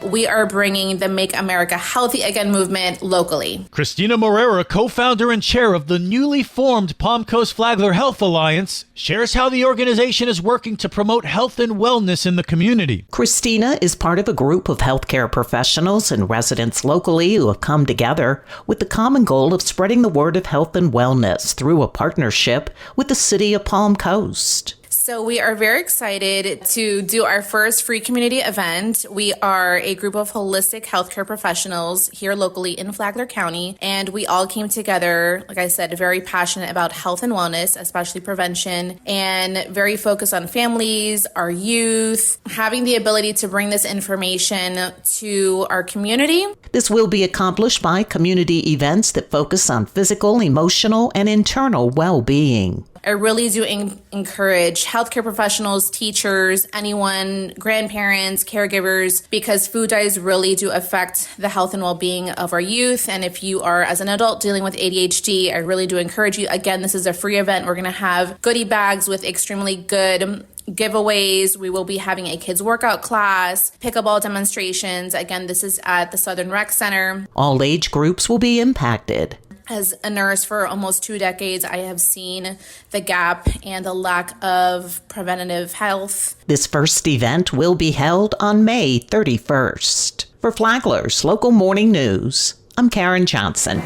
we are bringing the Make America Healthy Again movement locally. Christina Moreira, co-founder and chair of the newly formed Palm Coast Flagler Health Alliance, shares how the organization is working to promote health and wellness in the community. Christina is part of a group of healthcare professionals and residents locally who have come together with the common goal of spreading the word of health and wellness through a partnership with the city of Palm Coast. So we are very excited to do our first free community event. We are a group of holistic healthcare professionals here locally in Flagler County, and we all came together, like I said, very passionate about health and wellness, especially prevention, and very focused on families, our youth, having the ability to bring this information to our community. This will be accomplished by community events that focus on physical, emotional, and internal well-being. I really do encourage healthcare professionals, teachers, anyone, grandparents, caregivers, because food dyes really do affect the health and well-being of our youth. And if you are, as an adult, dealing with ADHD, I really do encourage you. Again, this is a free event. We're going to have goodie bags with extremely good giveaways. We will be having a kids workout class, pickleball demonstrations. Again, this is at the Southern Rec Center. All age groups will be impacted. As a nurse for almost 2 decades, I have seen the gap and the lack of preventative health. This first event will be held on May 31st. For Flagler's Local Morning News, I'm Karen Johnson.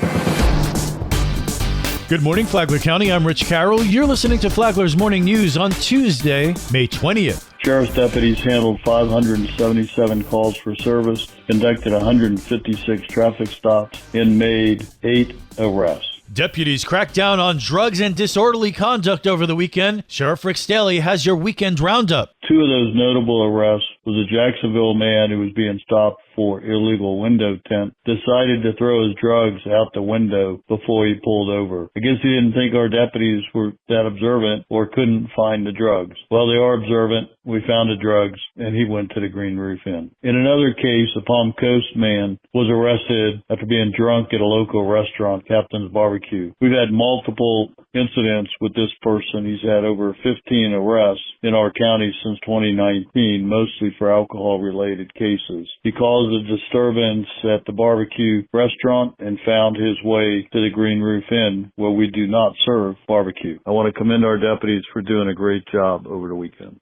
Good morning, Flagler County. I'm Rich Carroll. You're listening to Flagler's Morning News on Tuesday, May 20th. Sheriff's deputies handled 577 calls for service, conducted 156 traffic stops, and made 8 arrests. Deputies cracked down on drugs and disorderly conduct over the weekend. Sheriff Rick Staley has your weekend roundup. 2 of those notable arrests was a Jacksonville man who was being stopped for illegal window tint, decided to throw his drugs out the window before he pulled over. I guess he didn't think our deputies were that observant or couldn't find the drugs. Well, they are observant. We found the drugs, and he went to the Green Roof Inn. In another case, a Palm Coast man was arrested after being drunk at a local restaurant, Captain's Barbecue. We've had multiple incidents with this person. He's had over 15 arrests in our county since 2019, mostly for alcohol-related cases. He caused a disturbance at the barbecue restaurant and found his way to the Green Roof Inn, where we do not serve barbecue. I want to commend our deputies for doing a great job over the weekend.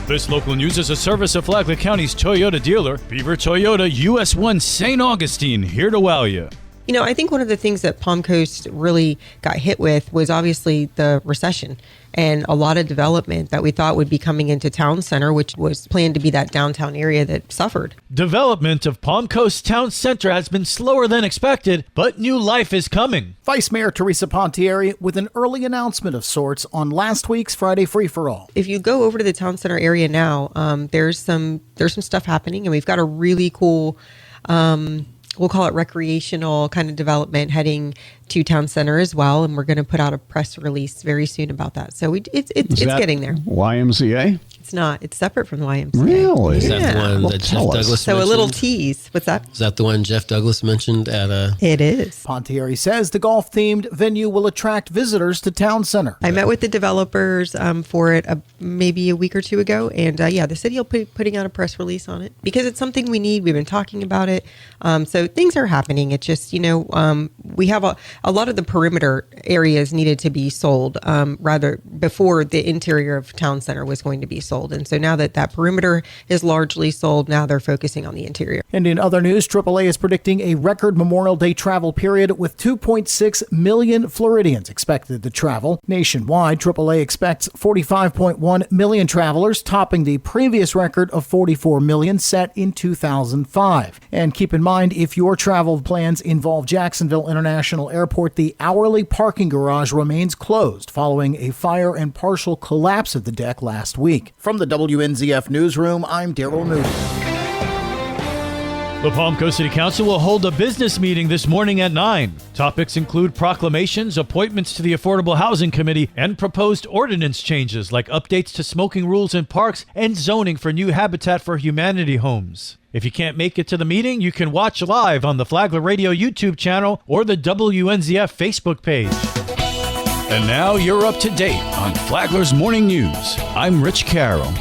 This local news is a service of Flagler County's Toyota dealer, Beaver Toyota, US 1 St. Augustine, here to wow you. You know, I think one of the things that Palm Coast really got hit with was obviously the recession and a lot of development that we thought would be coming into Town Center, which was planned to be that downtown area that suffered. Development of Palm Coast Town Center has been slower than expected, but new life is coming. Vice Mayor Teresa Pontieri with an early announcement of sorts on last week's Friday Free-for-All. If you go over to the Town Center area now, there's some stuff happening, and we've got a really cool we'll call it recreational kind of development heading to Town Center as well, and we're going to put out a press release very soon about that. So it's getting there. YMCA? It's not. It's separate from the YMCA. Really? Is that the one that Jeff Douglas mentioned? So a little tease. What's that? Is that the one Jeff Douglas mentioned at a... It is. Pontieri says the golf-themed venue will attract visitors to Town Center. I met with the developers for it maybe a week or 2 ago, and the city will be putting out a press release on it because it's something we need. We've been talking about it. So things are happening. It's just, we have a lot of the perimeter areas needed to be sold rather before the interior of Town Center was going to be sold. And so now that perimeter is largely sold, now they're focusing on the interior. And in other news, AAA is predicting a record Memorial Day travel period with 2.6 million Floridians expected to travel. Nationwide, AAA expects 45.1 million travelers, topping the previous record of 44 million set in 2005. And keep in mind, if your travel plans involve Jacksonville International Airport, the hourly parking garage remains closed following a fire and partial collapse of the deck last week. From the WNZF Newsroom, I'm Daryl Moody. The Palm Coast City Council will hold a business meeting this morning at 9. Topics include proclamations, appointments to the Affordable Housing Committee, and proposed ordinance changes like updates to smoking rules in parks and zoning for new Habitat for Humanity homes. If you can't make it to the meeting, you can watch live on the Flagler Radio YouTube channel or the WNZF Facebook page. And now you're up to date on Flagler's Morning News. I'm Rich Carroll.